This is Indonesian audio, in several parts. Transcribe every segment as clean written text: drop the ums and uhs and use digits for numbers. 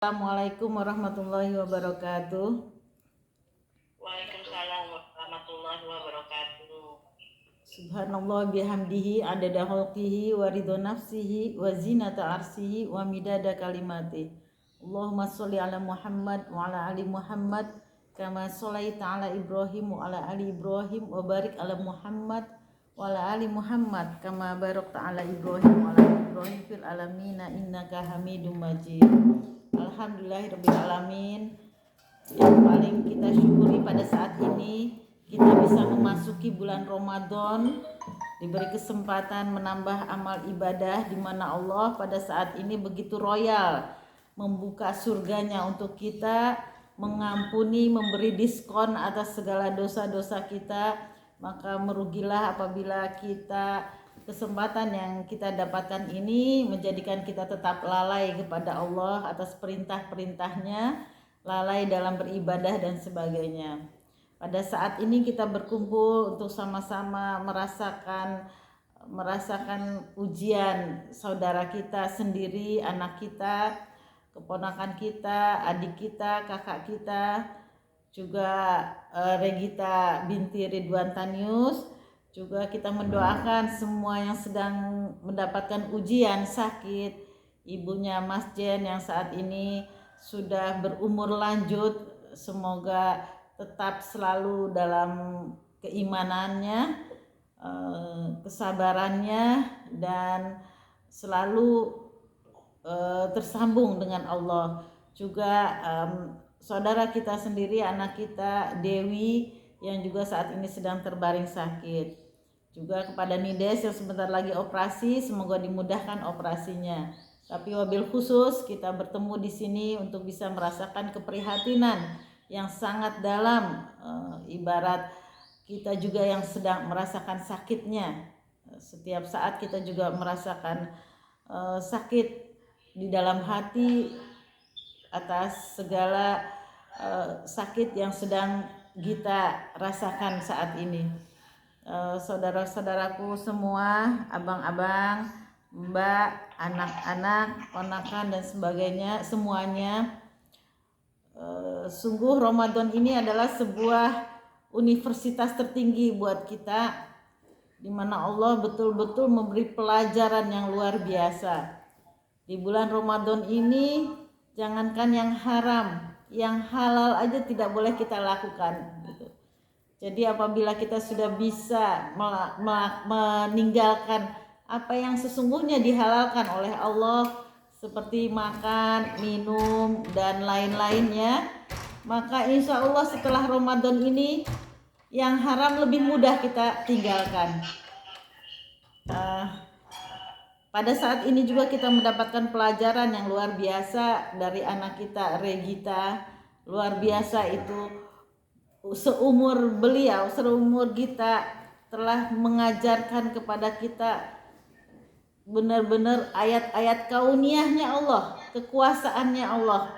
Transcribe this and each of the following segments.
Assalamualaikum warahmatullahi wabarakatuh. Waalaikumsalam warahmatullahi wabarakatuh. Subhanallah bihamdihi adada khalqihi wa ridha nafsihi wa zinata arsihi wa midada kalimati. Allahumma sholli ala Muhammad wa ala ali Muhammad kama sholaita ala Ibrahim wa ala ali Ibrahim wa barik ala Muhammad wa ala ali Muhammad kama barakta ala Ibrahim wa ala ali Ibrahim fil alamina innaka Hamidum Majid. Alhamdulillahirabbil alamin. Yang paling kita syukuri pada saat ini kita bisa memasuki bulan Ramadan, diberi kesempatan menambah amal ibadah di mana Allah pada saat ini begitu royal membuka surganya untuk kita, mengampuni, memberi diskon atas segala dosa-dosa kita. Maka merugilah apabila kita kesempatan yang kita dapatkan ini menjadikan kita tetap lalai kepada Allah atas perintah-perintahnya, lalai dalam beribadah dan sebagainya. Pada saat ini kita berkumpul untuk sama-sama merasakan ujian saudara kita sendiri, anak kita, keponakan kita, adik kita, kakak kita, juga Regita binti Ridwan Tanius. Juga kita mendoakan semua yang sedang mendapatkan ujian sakit, ibunya Mas Jen yang saat ini sudah berumur lanjut, semoga tetap selalu dalam keimanannya, kesabarannya, dan selalu tersambung dengan Allah. Juga saudara kita sendiri, anak kita Dewi yang juga saat ini sedang terbaring sakit. Juga kepada Nides yang sebentar lagi operasi, semoga dimudahkan operasinya. Tapi wabil khusus kita bertemu di sini untuk bisa merasakan keprihatinan yang sangat dalam, ibarat kita juga yang sedang merasakan sakitnya. Setiap saat kita juga merasakan sakit di dalam hati atas segala sakit yang sedang kita rasakan saat ini. Saudara-saudaraku semua, abang-abang, mbak, anak-anak, ponakan dan sebagainya, semuanya, sungguh Ramadan ini adalah sebuah universitas tertinggi buat kita, di mana Allah betul-betul memberi pelajaran yang luar biasa. Di bulan Ramadan ini jangankan yang haram, yang halal aja tidak boleh kita lakukan gitu. Jadi apabila kita sudah bisa meninggalkan apa yang sesungguhnya dihalalkan oleh Allah, seperti makan, minum, dan lain-lainnya, maka insya Allah setelah Ramadan ini yang haram lebih mudah kita tinggalkan. Pada saat ini juga kita mendapatkan pelajaran yang luar biasa dari anak kita Regita. Luar biasa itu, seumur kita telah mengajarkan kepada kita benar-benar ayat-ayat kauniyahnya Allah, kekuasaannya Allah.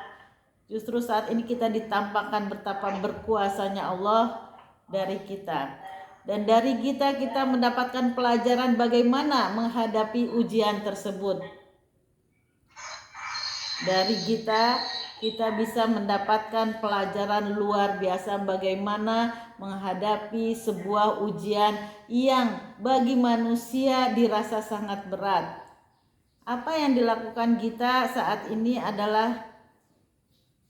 Justru saat ini kita ditampakkan betapa berkuasanya Allah dari kita. Dan dari kita mendapatkan pelajaran bagaimana menghadapi ujian tersebut. Dari kita bisa mendapatkan pelajaran luar biasa bagaimana menghadapi sebuah ujian yang bagi manusia dirasa sangat berat. Apa yang dilakukan kita saat ini adalah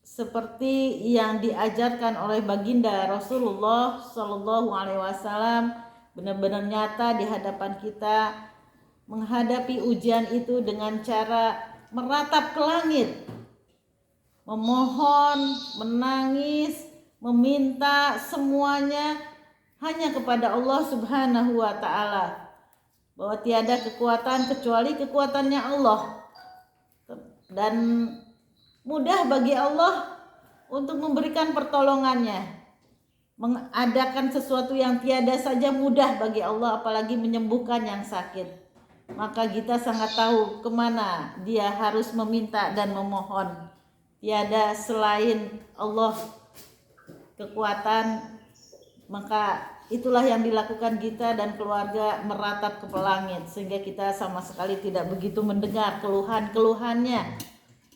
seperti yang diajarkan oleh baginda Rasulullah Shallallahu Alaihi Wasallam, benar-benar nyata di hadapan kita menghadapi ujian itu dengan cara meratap ke langit, memohon, menangis, meminta semuanya hanya kepada Allah Subhanahu wa Ta'ala, bahwa tiada kekuatan kecuali kekuatannya Allah, dan mudah bagi Allah untuk memberikan pertolongannya. Mengadakan sesuatu yang tiada saja mudah bagi Allah, apalagi menyembuhkan yang sakit. Maka kita sangat tahu kemana dia harus meminta dan memohon. Tiada selain Allah kekuatan. Maka itulah yang dilakukan kita dan keluarga, meratap ke langit, sehingga kita sama sekali tidak begitu mendengar keluhan-keluhannya.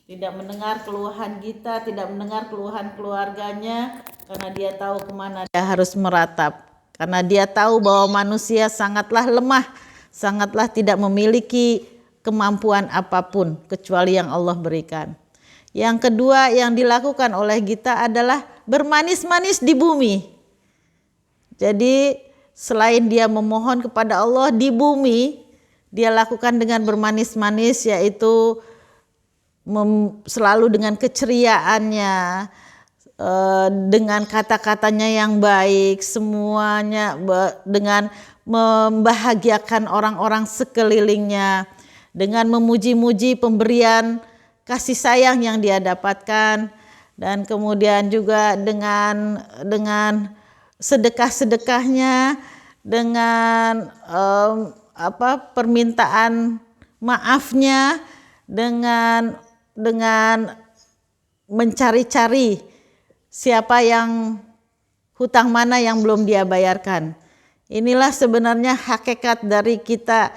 tidak mendengar keluhan kita, tidak mendengar keluhan keluarganya, karena dia tahu kemana dia harus meratap. Karena dia tahu bahwa manusia sangatlah lemah, sangatlah tidak memiliki kemampuan apapun kecuali yang Allah berikan. Yang kedua yang dilakukan oleh kita adalah bermanis-manis di bumi. Jadi selain dia memohon kepada Allah di bumi, dia lakukan dengan bermanis-manis, yaitu selalu dengan keceriaannya, dengan kata-katanya yang baik, semuanya dengan membahagiakan orang-orang sekelilingnya, dengan memuji-muji pemberian kasih sayang yang dia dapatkan, dan kemudian juga dengan sedekah-sedekahnya, dengan permintaan maafnya, dengan mencari-cari siapa yang hutang mana yang belum dia bayarkan. Inilah sebenarnya hakikat dari kita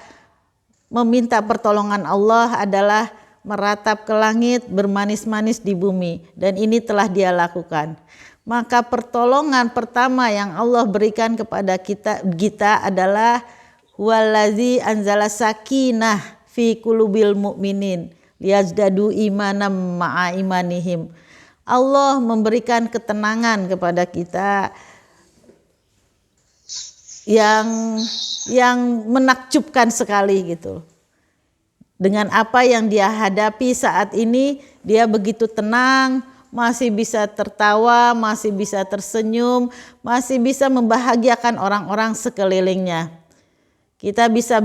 meminta pertolongan Allah adalah meratap ke langit, bermanis-manis di bumi, dan ini telah dia lakukan. Maka pertolongan pertama yang Allah berikan kepada kita adalah huwallazi anzala sakinah fi qulubil mu'minin liyazdadu imanam ma'a imanihim. Allah memberikan ketenangan kepada kita yang menakjubkan sekali gitu. Dengan apa yang dia hadapi saat ini, dia begitu tenang, masih bisa tertawa, masih bisa tersenyum, masih bisa membahagiakan orang-orang sekelilingnya. Kita bisa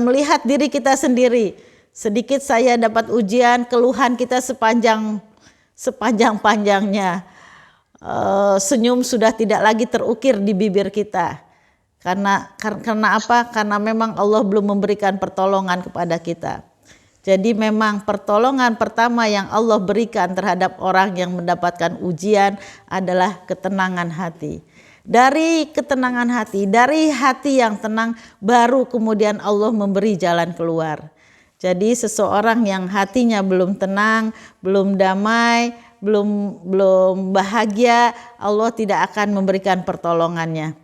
melihat diri kita sendiri. Sedikit saya dapat ujian, keluhan kita sepanjang-panjangnya. Senyum sudah tidak lagi terukir di bibir kita. Karena apa? Karena memang Allah belum memberikan pertolongan kepada kita. Jadi memang pertolongan pertama yang Allah berikan terhadap orang yang mendapatkan ujian adalah ketenangan hati. Dari ketenangan hati, dari hati yang tenang, baru kemudian Allah memberi jalan keluar. Jadi seseorang yang hatinya belum tenang, belum damai, belum bahagia, Allah tidak akan memberikan pertolongannya.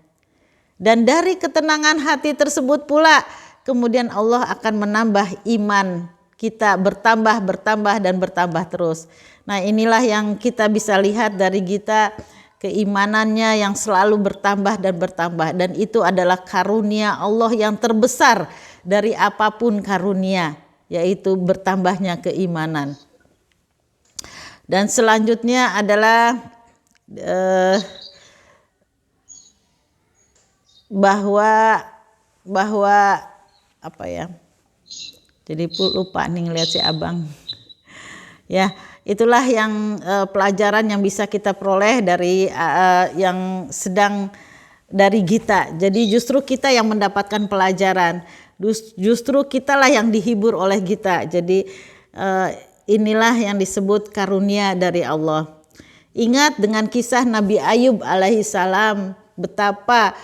Dan dari ketenangan hati tersebut pula kemudian Allah akan menambah iman kita, bertambah dan bertambah terus. Nah, inilah yang kita bisa lihat dari kita, keimanannya yang selalu bertambah dan itu adalah karunia Allah yang terbesar dari apapun karunia, yaitu bertambahnya keimanan. Dan selanjutnya adalah bahwa apa ya? Jadi lupa nih ngeliat si abang. Ya, itulah yang pelajaran yang bisa kita peroleh dari yang sedang dari Gita. Jadi justru kita yang mendapatkan pelajaran. Justru kitalah yang dihibur oleh Gita. Jadi inilah yang disebut karunia dari Allah. Ingat dengan kisah Nabi Ayub alaihissalam, betapa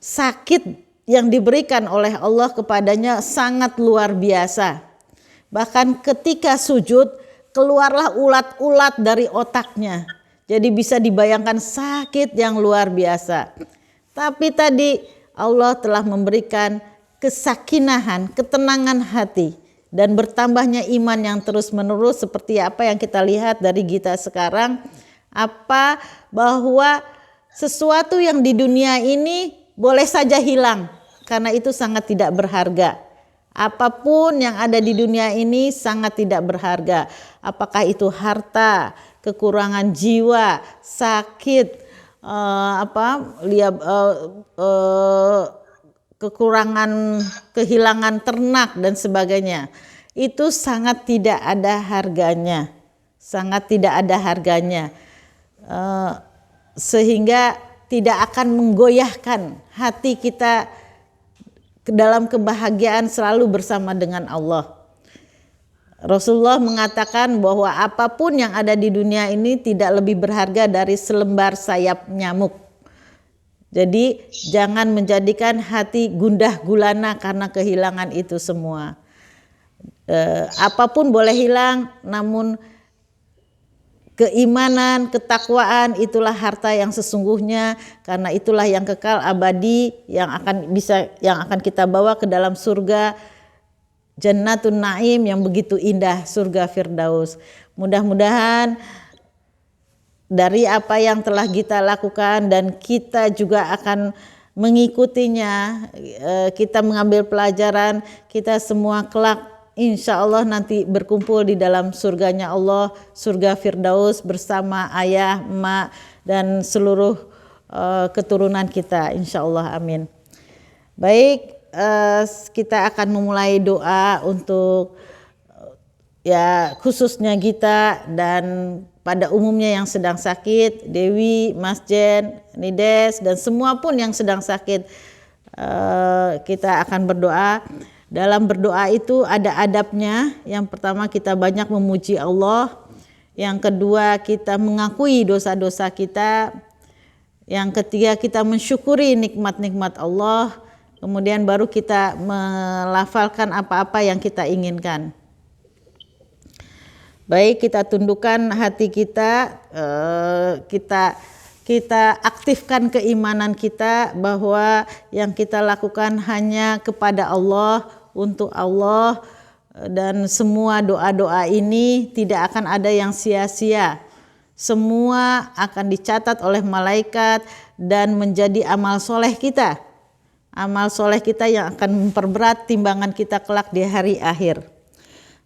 sakit yang diberikan oleh Allah kepadanya sangat luar biasa. Bahkan ketika sujud keluarlah ulat-ulat dari otaknya. Jadi bisa dibayangkan sakit yang luar biasa. Tapi tadi Allah telah memberikan kesakinahan, ketenangan hati, dan bertambahnya iman yang terus-menerus seperti apa yang kita lihat dari Gita sekarang. Bahwa sesuatu yang di dunia ini boleh saja hilang, karena itu sangat tidak berharga. Apapun yang ada di dunia ini sangat tidak berharga. Apakah itu harta, kekurangan jiwa, sakit, kekurangan, kehilangan ternak dan sebagainya. Itu sangat tidak ada harganya. Sangat tidak ada harganya. Sehingga tidak akan menggoyahkan hati kita dalam kebahagiaan selalu bersama dengan Allah. Rasulullah mengatakan bahwa apapun yang ada di dunia ini tidak lebih berharga dari selembar sayap nyamuk. Jadi jangan menjadikan hati gundah gulana karena kehilangan itu semua. Apapun boleh hilang, namun keimanan, ketakwaan itulah harta yang sesungguhnya, karena itulah yang kekal abadi yang akan kita bawa ke dalam surga Jannatun Naim yang begitu indah, surga Firdaus. Mudah-mudahan dari apa yang telah kita lakukan dan kita juga akan mengikutinya, kita mengambil pelajaran, kita semua kelak insya Allah nanti berkumpul di dalam surganya Allah, surga Firdaus bersama ayah, emak, dan seluruh keturunan kita, insya Allah, amin. Baik, kita akan memulai doa untuk ya khususnya Gita dan pada umumnya yang sedang sakit, Dewi, Mas Jen, Nides, dan semua pun yang sedang sakit. Kita akan berdoa. Dalam berdoa itu ada adabnya. Yang pertama kita banyak memuji Allah. Yang kedua kita mengakui dosa-dosa kita. Yang ketiga kita mensyukuri nikmat-nikmat Allah. Kemudian baru kita melafalkan apa-apa yang kita inginkan. Baik, kita tundukkan hati kita, kita aktifkan keimanan kita bahwa yang kita lakukan hanya kepada Allah, untuk Allah, dan semua doa-doa ini tidak akan ada yang sia-sia. Semua akan dicatat oleh malaikat dan menjadi amal soleh kita. Amal soleh kita yang akan memperberat timbangan kita kelak di hari akhir.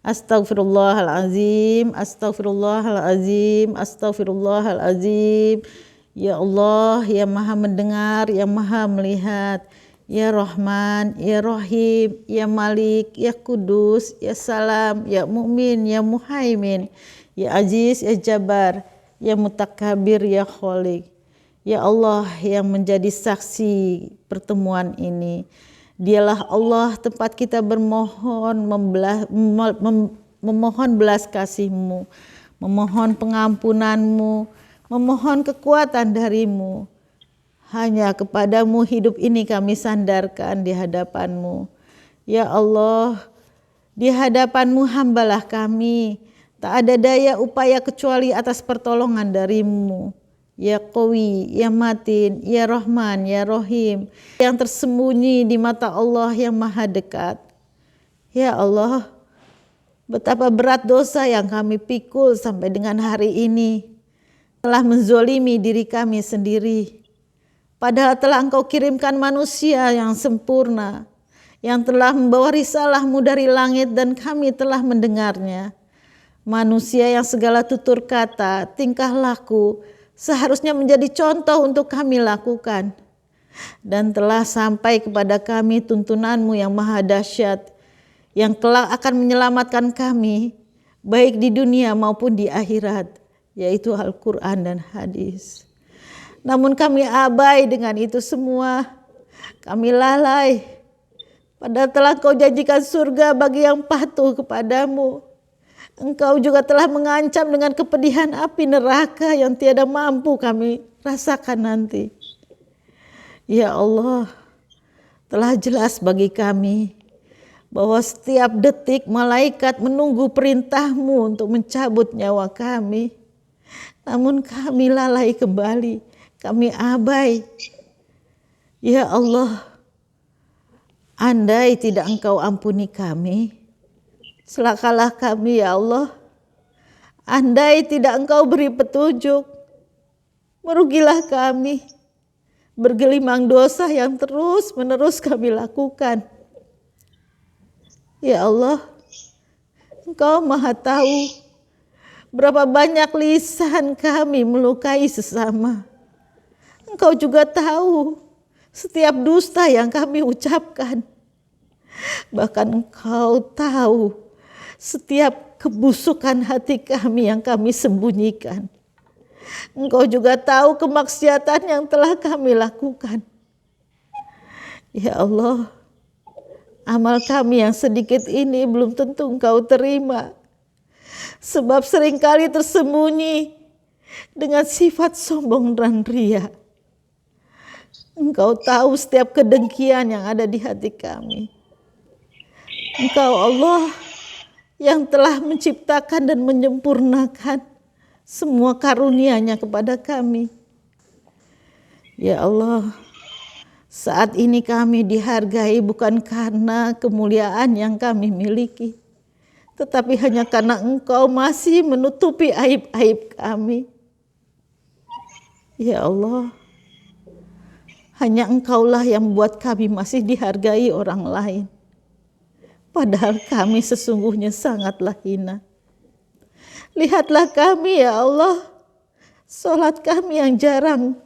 Astaghfirullahalazim, astaghfirullahalazim, astaghfirullahalazim. Ya Allah, ya Maha mendengar, ya Maha melihat, ya Rahman, ya Rahim, ya Malik, ya Kudus, ya Salam, ya Mu'min, ya Muhaimin, ya Aziz, ya Jabbar, ya Mutakabir, ya Khalik. Ya Allah yang menjadi saksi pertemuan ini. Dialah Allah tempat kita bermohon, memohon belas kasih-Mu, memohon pengampunan-Mu, memohon kekuatan dari-Mu. Hanya kepada-Mu hidup ini kami sandarkan di hadapan-Mu. Ya Allah, di hadapan-Mu hambalah kami. Tak ada daya upaya kecuali atas pertolongan dari-Mu. Ya Qawi, ya Matin, ya Rahman, ya Rahim, yang tersembunyi di mata Allah yang maha dekat. Ya Allah, betapa berat dosa yang kami pikul sampai dengan hari ini. Telah menzolimi diri kami sendiri. Padahal telah Engkau kirimkan manusia yang sempurna, yang telah membawa risalah-Mu dari langit dan kami telah mendengarnya. Manusia yang segala tutur kata, tingkah laku, seharusnya menjadi contoh untuk kami lakukan. Dan telah sampai kepada kami tuntunan-Mu yang maha dahsyat, yang kelak akan menyelamatkan kami, baik di dunia maupun di akhirat, yaitu Al-Quran dan hadis. Namun kami abai dengan itu semua, kami lalai. Padahal telah Engkau janjikan surga bagi yang patuh kepadamu. Engkau juga telah mengancam dengan kepedihan api neraka yang tiada mampu kami rasakan nanti. Ya Allah, telah jelas bagi kami bahwa setiap detik malaikat menunggu perintah-Mu untuk mencabut nyawa kami. Namun kami lalai kembali, kami abai. Ya Allah, andai tidak Engkau ampuni kami, celakalah kami ya Allah. Andai tidak Engkau beri petunjuk, merugilah kami. Bergelimang dosa yang terus menerus kami lakukan. Ya Allah, Engkau maha tahu berapa banyak lisan kami melukai sesama. Engkau juga tahu setiap dusta yang kami ucapkan. Bahkan Engkau tahu setiap kebusukan hati kami yang kami sembunyikan. Engkau juga tahu kemaksiatan yang telah kami lakukan. Ya Allah, amal kami yang sedikit ini belum tentu Engkau terima. Sebab seringkali tersembunyi dengan sifat sombong dan ria. Engkau tahu setiap kedengkian yang ada di hati kami. Engkau Allah yang telah menciptakan dan menyempurnakan semua karunia-Nya kepada kami. Ya Allah, saat ini kami dihargai bukan karena kemuliaan yang kami miliki, tetapi hanya karena Engkau masih menutupi aib-aib kami. Ya Allah, hanya Engkaulah yang membuat kami masih dihargai orang lain. Padahal kami sesungguhnya sangatlah hina. Lihatlah kami ya Allah, sholat kami yang jarang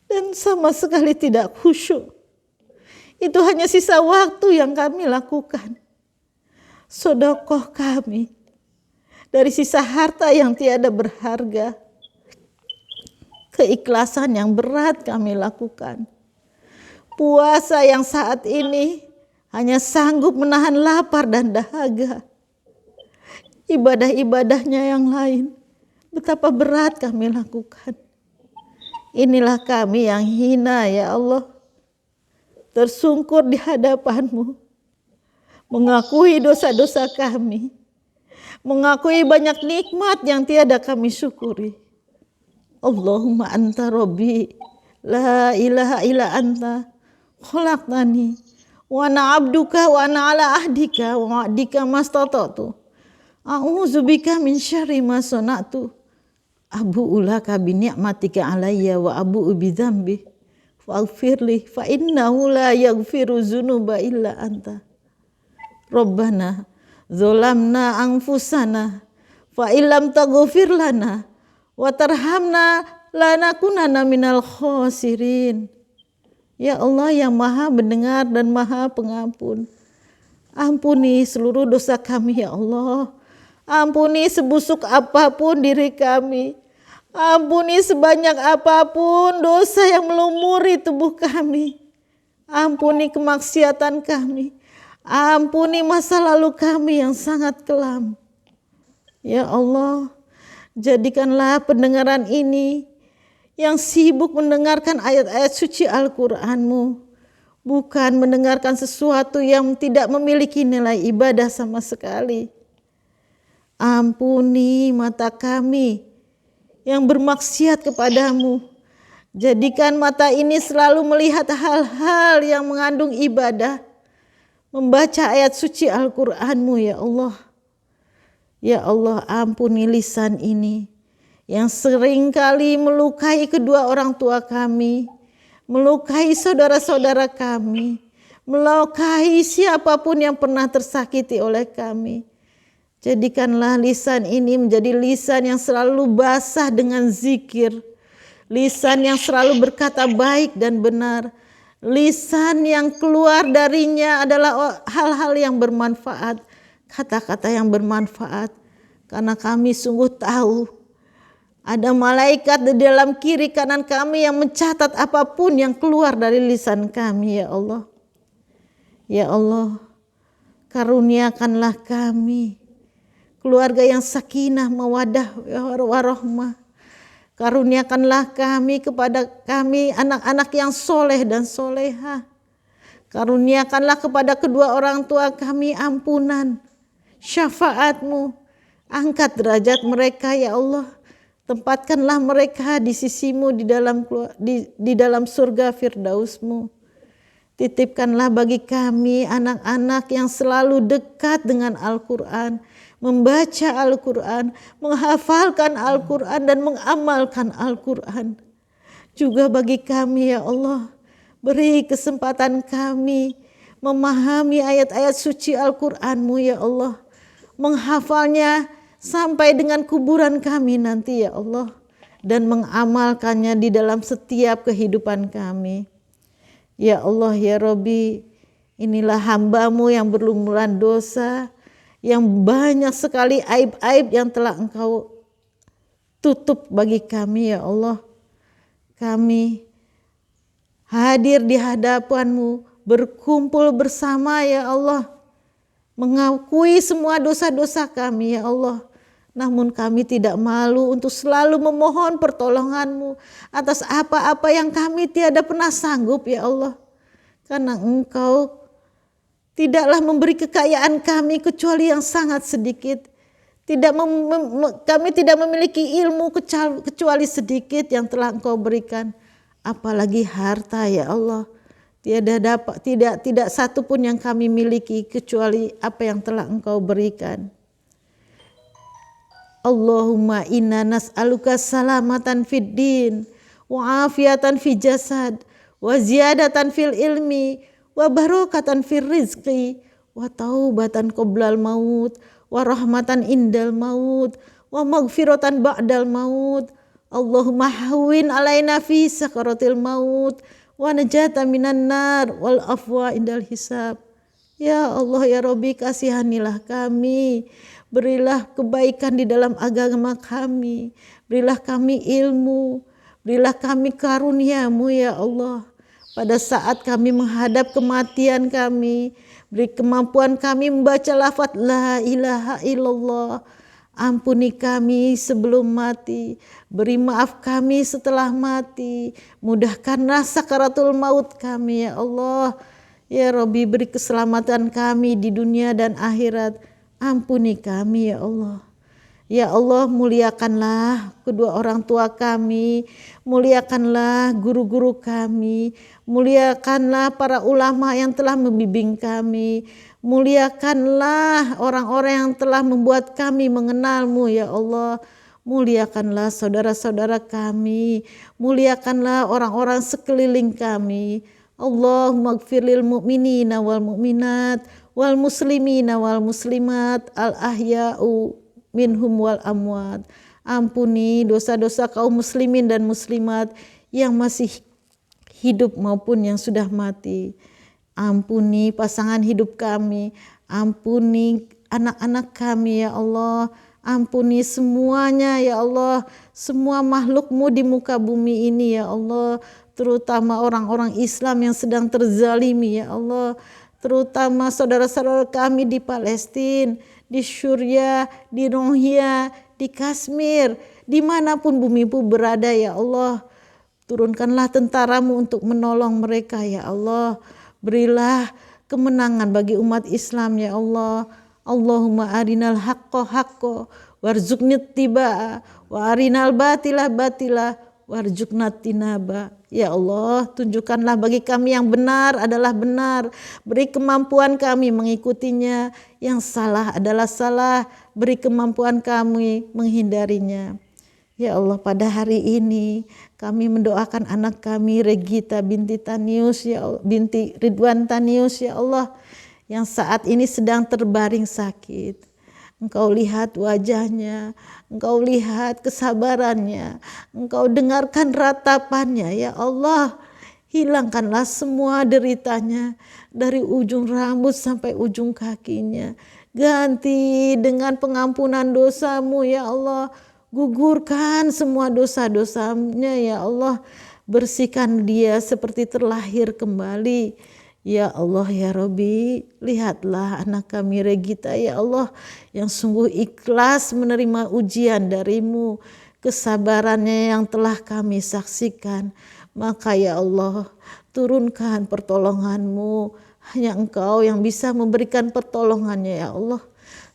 dan sama sekali tidak khusyuk. Itu hanya sisa waktu yang kami lakukan. Sedekah kami dari sisa harta yang tiada berharga. Keikhlasan yang berat kami lakukan. Puasa yang saat ini hanya sanggup menahan lapar dan dahaga. Ibadah-ibadahnya yang lain, betapa berat kami lakukan. Inilah kami yang hina ya Allah, tersungkur di hadapan-Mu, mengakui dosa-dosa kami, mengakui banyak nikmat yang tiada kami syukuri. Allahumma anta rabbi, la ilaha illa anta, khalaqtani, wa ana abduka wa ana ala ahdika wa wa'dika mastata'tu. A'udzubika min syarri ma sana'tu. Abu'u laka bi ni'matika alayya wa abu'u bi dzambi. Faghfirli fa innahu la yaghfiru dzunuba illa anta. Rabbana zalamna anfusana fa illam taghfir lana wa tarhamna lanakunanna minal khasirin. Ya Allah yang Maha mendengar dan Maha pengampun, ampuni seluruh dosa kami ya Allah. Ampuni sebusuk apapun diri kami. Ampuni sebanyak apapun dosa yang melumuri tubuh kami. Ampuni kemaksiatan kami. Ampuni masa lalu kami yang sangat kelam. Ya Allah, jadikanlah pendengaran ini yang sibuk mendengarkan ayat-ayat suci Al-Quran-Mu, bukan mendengarkan sesuatu yang tidak memiliki nilai ibadah sama sekali. Ampuni mata kami yang bermaksiat kepadamu. Jadikan mata ini selalu melihat hal-hal yang mengandung ibadah, membaca ayat suci Al-Quran-Mu ya Allah. Ya Allah, ampuni lisan ini yang seringkali melukai kedua orang tua kami, melukai saudara-saudara kami, melukai siapapun yang pernah tersakiti oleh kami. Jadikanlah lisan ini menjadi lisan yang selalu basah dengan zikir, lisan yang selalu berkata baik dan benar, lisan yang keluar darinya adalah hal-hal yang bermanfaat, kata-kata yang bermanfaat. Karena kami sungguh tahu ada malaikat di dalam kiri kanan kami yang mencatat apapun yang keluar dari lisan kami ya Allah. Ya Allah, karuniakanlah kami keluarga yang sakinah, mawadah, warahmah. Karuniakanlah kami kepada kami anak-anak yang soleh dan soleha. Karuniakanlah kepada kedua orang tua kami ampunan, syafaat-Mu. Angkat derajat mereka ya Allah. Tempatkanlah mereka di sisi-Mu di dalam surga Firdaus-Mu. Titipkanlah bagi kami anak-anak yang selalu dekat dengan Al-Quran, membaca Al-Quran, menghafalkan Al-Quran dan mengamalkan Al-Quran. Juga bagi kami ya Allah, beri kesempatan kami memahami ayat-ayat suci Al-Quran-Mu ya Allah, menghafalnya sampai dengan kuburan kami nanti ya Allah, dan mengamalkannya di dalam setiap kehidupan kami. Ya Allah ya Rabbi, inilah hamba-Mu yang berlumuran dosa, yang banyak sekali aib-aib yang telah Engkau tutup bagi kami ya Allah. Kami hadir di hadapan-Mu, berkumpul bersama ya Allah, mengakui semua dosa-dosa kami ya Allah. Namun kami tidak malu untuk selalu memohon pertolongan-Mu atas apa-apa yang kami tiada pernah sanggup ya Allah. Karena Engkau Tidaklah memberi kekayaan kami kecuali yang sangat sedikit. Kami tidak memiliki ilmu kecuali sedikit yang telah Engkau berikan. Apalagi harta ya Allah. Tidak satu pun yang kami miliki kecuali apa yang telah Engkau berikan. Allahumma inna nas'aluka salamatan fid din wa afiatan fi jasad wa ziyadatan fil ilmi wa barakatan fil rizqi wa taubatan qoblal maut wa rahmatan indal maut wa maghfiratan ba'dal maut. Allahumma hawwin alaina fi sakaratil maut wa najata minan nar wal afwa indal hisab. Ya Allah ya Rabbi, kasihanilah kami. Berilah kebaikan di dalam agama kami. Berilah kami ilmu. Berilah kami karunia-Mu ya Allah. Pada saat kami menghadap kematian kami, beri kemampuan kami membaca lafaz la ilaha illallah. Ampuni kami sebelum mati. Beri maaf kami setelah mati. Mudahkanlah sakaratul maut kami ya Allah. Ya Rabbi, beri keselamatan kami di dunia dan akhirat. Ampuni kami ya Allah. Ya Allah, muliakanlah kedua orang tua kami, muliakanlah guru-guru kami, muliakanlah para ulama yang telah membimbing kami, muliakanlah orang-orang yang telah membuat kami mengenal-Mu ya Allah. Muliakanlah saudara-saudara kami, muliakanlah orang-orang sekeliling kami. Allahumma gfirlil mu'minina wal mu'minat wal muslimina wal muslimat al ahya'u minhum wal amwat. Ampuni dosa-dosa kaum muslimin dan muslimat yang masih hidup maupun yang sudah mati. Ampuni pasangan hidup kami, ampuni anak-anak kami ya Allah. Ampuni semuanya ya Allah, semua makhluk-Mu di muka bumi ini ya Allah, terutama orang-orang Islam yang sedang terzalimi ya Allah, terutama saudara-saudara kami di Palestina, di Syria, di Rohingya, di Kashmir, dimanapun bumi-Mu berada ya Allah. Turunkanlah tentara-Mu untuk menolong mereka ya Allah. Berilah kemenangan bagi umat Islam ya Allah. Allahumma arinal haqqo haqqo warzuqni ittiba'a wa arinal batila batila warzuqna tinaba. Ya Allah, tunjukkanlah bagi kami yang benar adalah benar, beri kemampuan kami mengikutinya, yang salah adalah salah, beri kemampuan kami menghindarinya. Ya Allah, pada hari ini kami mendoakan anak kami Regita binti Tanius ya Allah, binti Ridwan Tanius ya Allah, yang saat ini sedang terbaring sakit. Engkau lihat wajahnya, Engkau lihat kesabarannya, Engkau dengarkan ratapannya ya Allah. Hilangkanlah semua deritanya dari ujung rambut sampai ujung kakinya. Ganti dengan pengampunan dosa-Mu ya Allah. Gugurkan semua dosa-dosanya ya Allah. Bersihkan dia seperti terlahir kembali. Ya Allah ya Rabbi, lihatlah anak kami Regita ya Allah, yang sungguh ikhlas menerima ujian dari-Mu, kesabarannya yang telah kami saksikan. Maka ya Allah, turunkan pertolongan-Mu, hanya Engkau yang bisa memberikan pertolongannya ya Allah.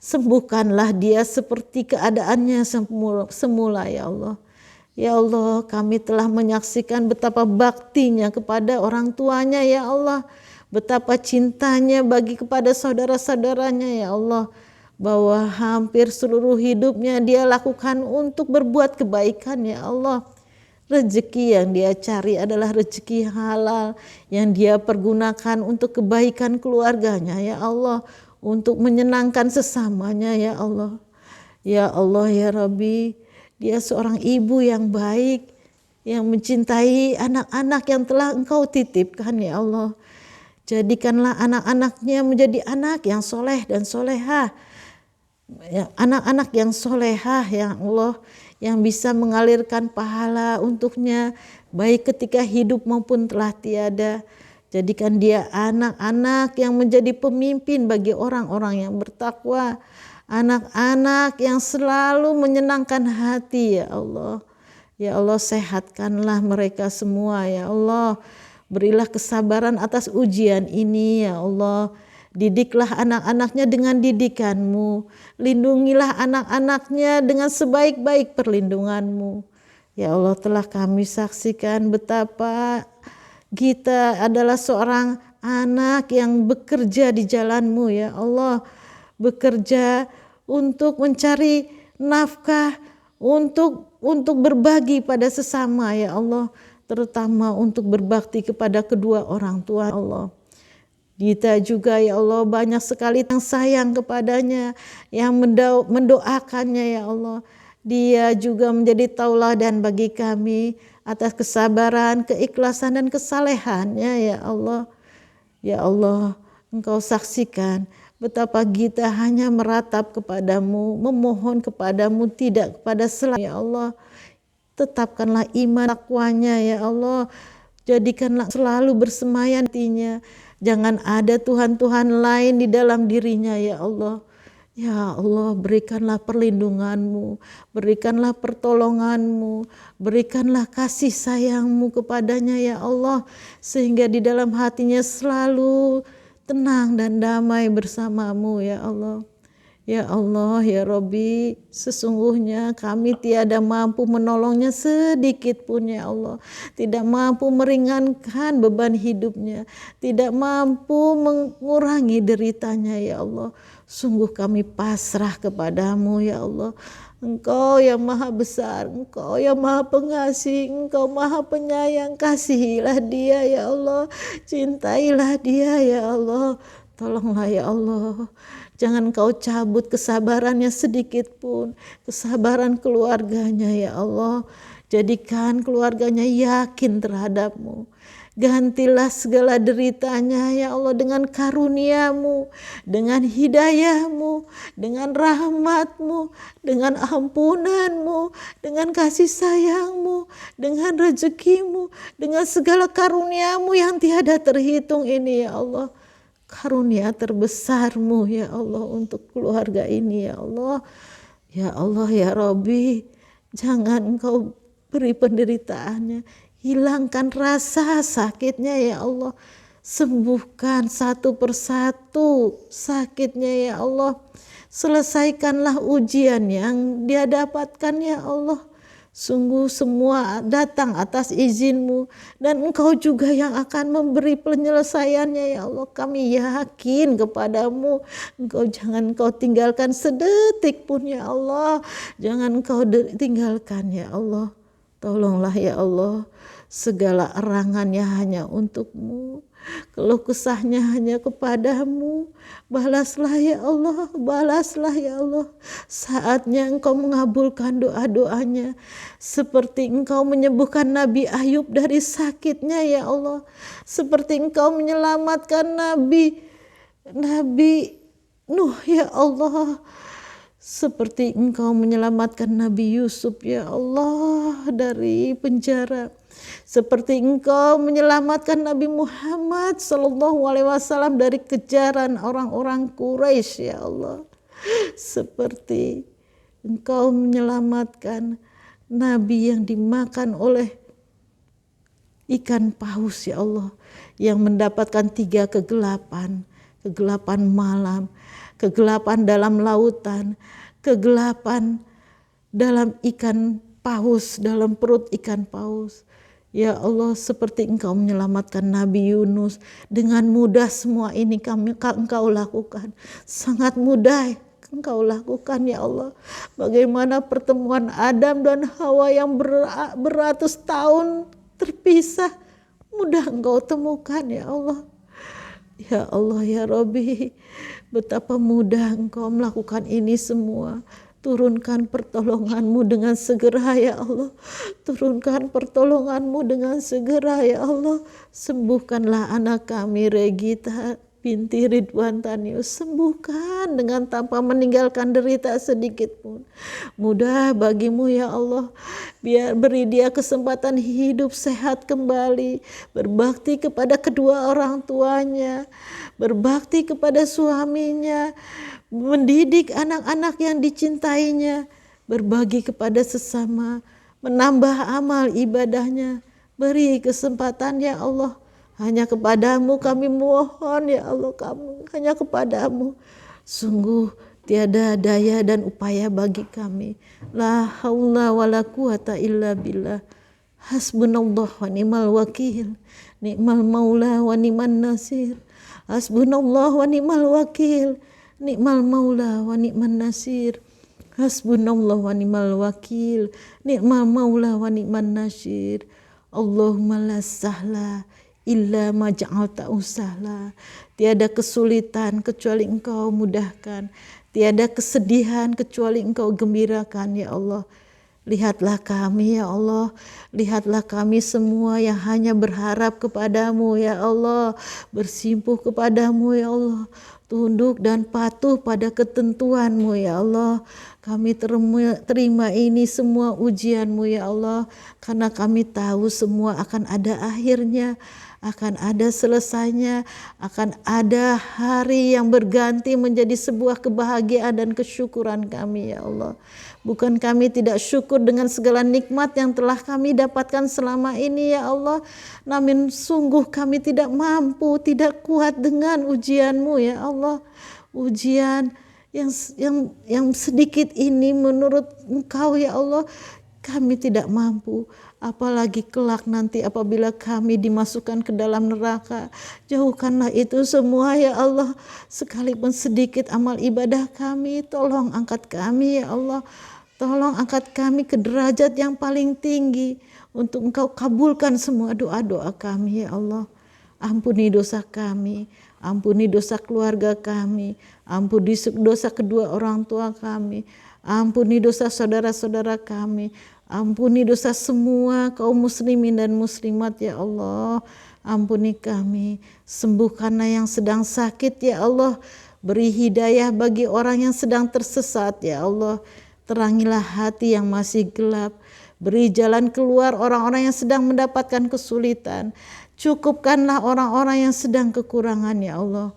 Sembuhkanlah dia seperti keadaannya semula ya Allah. Ya Allah, kami telah menyaksikan betapa baktinya kepada orang tuanya ya Allah. Betapa cintanya kepada saudara-saudaranya ya Allah. Bahwa hampir seluruh hidupnya dia lakukan untuk berbuat kebaikan ya Allah. Rezeki yang dia cari adalah rezeki halal yang dia pergunakan untuk kebaikan keluarganya ya Allah. Untuk menyenangkan sesamanya ya Allah. Ya Allah ya Rabbi, dia seorang ibu yang baik, yang mencintai anak-anak yang telah Engkau titipkan ya Allah. Jadikanlah anak-anaknya menjadi anak yang soleh dan solehah. Ya, anak-anak yang solehah ya Allah, yang bisa mengalirkan pahala untuknya, baik ketika hidup maupun telah tiada. Jadikan dia anak-anak yang menjadi pemimpin bagi orang-orang yang bertakwa. Anak-anak yang selalu menyenangkan hati ya Allah. Ya Allah, sehatkanlah mereka semua ya Allah. Berilah kesabaran atas ujian ini ya Allah. Didiklah anak-anaknya dengan didikan-Mu. Lindungilah anak-anaknya dengan sebaik-baik perlindungan-Mu. Ya Allah, telah kami saksikan betapa Gita adalah seorang anak yang bekerja di jalan-Mu ya Allah. Bekerja untuk mencari nafkah, untuk berbagi pada sesama ya Allah. Terutama untuk berbakti kepada kedua orang tua Allah. Gita juga ya Allah banyak sekali yang sayang kepadanya, yang mendoakannya ya Allah. Dia juga menjadi tauladan bagi kami atas kesabaran, keikhlasan dan kesalehannya ya Allah. Ya Allah, Engkau saksikan betapa Gita hanya meratap kepadamu, memohon kepadamu, tidak kepada selain ya Allah. Tetapkanlah iman takwanya ya Allah. Jadikanlah selalu bersemayam hatinya. Jangan ada Tuhan-Tuhan lain di dalam dirinya ya Allah. Ya Allah, berikanlah perlindungan-Mu, berikanlah pertolongan-Mu, berikanlah kasih sayang-Mu kepadanya ya Allah. Sehingga di dalam hatinya selalu tenang dan damai bersama-Mu ya Allah. Ya Allah, ya Rabbi, sesungguhnya kami tiada mampu menolongnya sedikit pun ya Allah. Tidak mampu meringankan beban hidupnya. Tidak mampu mengurangi deritanya ya Allah. Sungguh kami pasrah kepadamu ya Allah. Engkau yang maha besar, Engkau yang maha pengasih, Engkau maha penyayang. Kasihilah dia ya Allah. Cintailah dia ya Allah. Tolonglah ya Allah. Jangan Kau cabut kesabarannya sedikit pun. Kesabaran keluarganya ya Allah. Jadikan keluarganya yakin terhadap-Mu. Gantilah segala deritanya ya Allah dengan karunia-Mu, dengan hidayah-Mu, dengan rahmat-Mu, dengan ampunan-Mu, dengan kasih sayang-Mu, dengan rezeki-Mu, dengan segala karunia-Mu yang tiada terhitung ini ya Allah. Karunia terbesar-Mu ya Allah untuk keluarga ini ya Allah. Ya Allah ya Rabbi, jangan Engkau beri penderitaannya. Hilangkan rasa sakitnya ya Allah. Sembuhkan satu persatu sakitnya ya Allah. Selesaikanlah ujian yang dia dapatkan ya Allah. Sungguh semua datang atas izin-Mu dan Engkau juga yang akan memberi penyelesaiannya ya Allah. Kami yakin kepadamu. Jangan Engkau tinggalkan sedetik pun ya Allah. Jangan Engkau tinggalkan ya Allah. Tolonglah ya Allah. Segala erangannya hanya untuk-Mu. Keluh kesahnya hanya kepadamu. Balaslah ya Allah, balaslah ya Allah. Saatnya Engkau mengabulkan doa-doanya. Seperti Engkau menyembuhkan Nabi Ayub dari sakitnya ya Allah. Seperti Engkau menyelamatkan Nabi Nuh ya Allah. Seperti Engkau menyelamatkan Nabi Yusuf ya Allah dari penjara. Seperti Engkau menyelamatkan Nabi Muhammad SAW dari kejaran orang-orang Quraisy ya Allah. Seperti Engkau menyelamatkan Nabi yang dimakan oleh ikan paus ya Allah. Yang mendapatkan 3 kegelapan. Kegelapan malam, kegelapan dalam lautan, kegelapan dalam ikan paus, dalam perut ikan paus. Ya Allah, seperti Engkau menyelamatkan Nabi Yunus, dengan mudah semua ini Engkau lakukan. Sangat mudah Engkau lakukan ya Allah. Bagaimana pertemuan Adam dan Hawa yang beratus tahun terpisah, mudah Engkau temukan ya Allah. Ya Allah ya Rabbi, betapa mudah Engkau melakukan ini semua. Turunkan pertolongan-Mu dengan segera ya Allah. Turunkan pertolongan-Mu dengan segera ya Allah. Sembuhkanlah anak kami Regita binti Ridwan Tanius. Sembuhkan dengan tanpa meninggalkan derita sedikit pun. Mudah bagi-Mu ya Allah. Biar beri dia kesempatan hidup sehat kembali. Berbakti kepada kedua orang tuanya. Berbakti kepada suaminya. Mendidik anak-anak yang dicintainya. Berbagi kepada sesama. Menambah amal ibadahnya. Beri kesempatan ya Allah. Hanya kepadamu kami mohon ya Allah, hanya kepadamu. Sungguh tiada daya dan upaya bagi kami. La haula wala quwata illa billah. Hasbunallah wa ni'mal wakil. Ni'mal maula wa ni'man nasir. Hasbunallah wa ni'mal wakil. Ni'mal maula wa ni'man nasir. Hasbunallah wa ni'mal wakil. Ni'mal maula wa ni'man nasir. Allahumma la sahla illa ma ja'altahu sahla. Tiada kesulitan kecuali Engkau mudahkan. Tiada kesedihan kecuali Engkau gembirakan ya Allah. Lihatlah kami ya Allah, lihatlah kami semua yang hanya berharap kepadamu ya Allah, bersimpuh kepadamu ya Allah, tunduk dan patuh pada ketentuanmu ya Allah. Kami terima ini semua ujianmu ya Allah, karena kami tahu semua akan ada akhirnya, akan ada selesainya, akan ada hari yang berganti menjadi sebuah kebahagiaan dan kesyukuran kami ya Allah. Bukan kami tidak syukur dengan segala nikmat yang telah kami dapatkan selama ini ya Allah, namun sungguh kami tidak mampu, tidak kuat dengan ujianmu ya Allah. Ujian yang sedikit ini menurut Engkau ya Allah, kami tidak mampu. Apalagi kelak nanti apabila kami dimasukkan ke dalam neraka. Jauhkanlah itu semua ya Allah. Sekalipun sedikit amal ibadah kami, tolong angkat kami ya Allah. Tolong angkat kami ke derajat yang paling tinggi. Untuk Engkau kabulkan semua doa-doa kami ya Allah. Ampuni dosa kami. Ampuni dosa keluarga kami. Ampuni dosa kedua orang tua kami. Ampuni dosa saudara-saudara kami. Ampuni dosa semua kaum muslimin dan muslimat ya Allah. Ampuni kami. Sembuhkanlah yang sedang sakit ya Allah. Beri hidayah bagi orang yang sedang tersesat ya Allah. Terangilah hati yang masih gelap. Beri jalan keluar orang-orang yang sedang mendapatkan kesulitan. Cukupkanlah orang-orang yang sedang kekurangan ya Allah.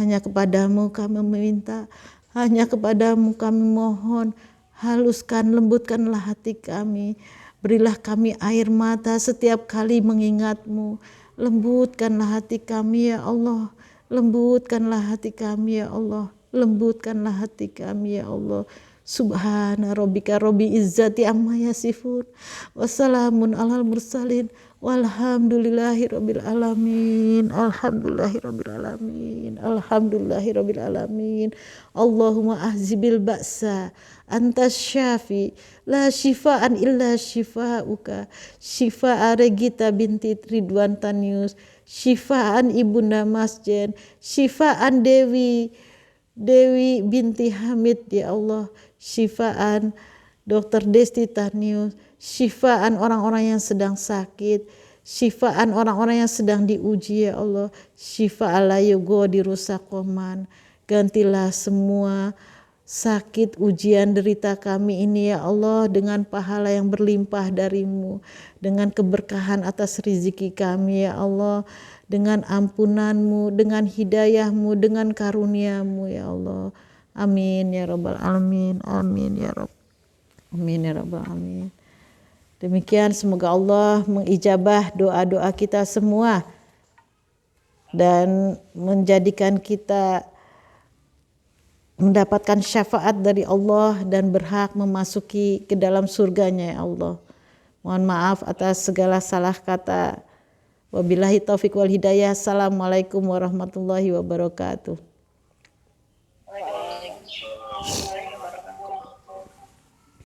Hanya kepadamu kami meminta. Hanya kepadamu kami mohon. Haluskan, lembutkanlah hati kami. Berilah kami air mata setiap kali mengingatmu. Lembutkanlah hati kami ya Allah. Lembutkanlah hati kami ya Allah. Lembutkanlah hati kami ya Allah. Subhana rabbika rabbil izzati amma yasifun. Wassalamun alal mursalin. Walhamdulillahi rabbil alamin. Alhamdulillahi rabbil alamin. Alhamdulillahi rabbil alamin. Allahumma ahzibil ba'sa. Anta syafi. La shifaan illa shifauka. Shifaa Regita binti Ridwan Tanius. Shifaan Ibunda Masjen. Shifaan Dewi binti Hamid ya Allah. Shifaan Dr. Desti Tanius. Shifaan orang-orang yang sedang sakit. Shifaan orang-orang yang sedang diuji ya Allah. Shifa ala yugo dirusakoman. Gantilah semua sakit, ujian, derita kami ini ya Allah dengan pahala yang berlimpah darimu. Dengan keberkahan atas riziki kami ya Allah. Dengan ampunanmu, dengan hidayahmu, dengan karuniamu ya Allah. Amin ya rabbal alamin. Amin ya rabb. Amin ya rabbal alamin. Demikian semoga Allah mengijabah doa-doa kita semua dan menjadikan kita mendapatkan syafaat dari Allah dan berhak memasuki ke dalam surganya ya Allah. Mohon maaf atas segala salah kata. Wabillahi taufiq wal hidayah. Assalamualaikum warahmatullahi wabarakatuh.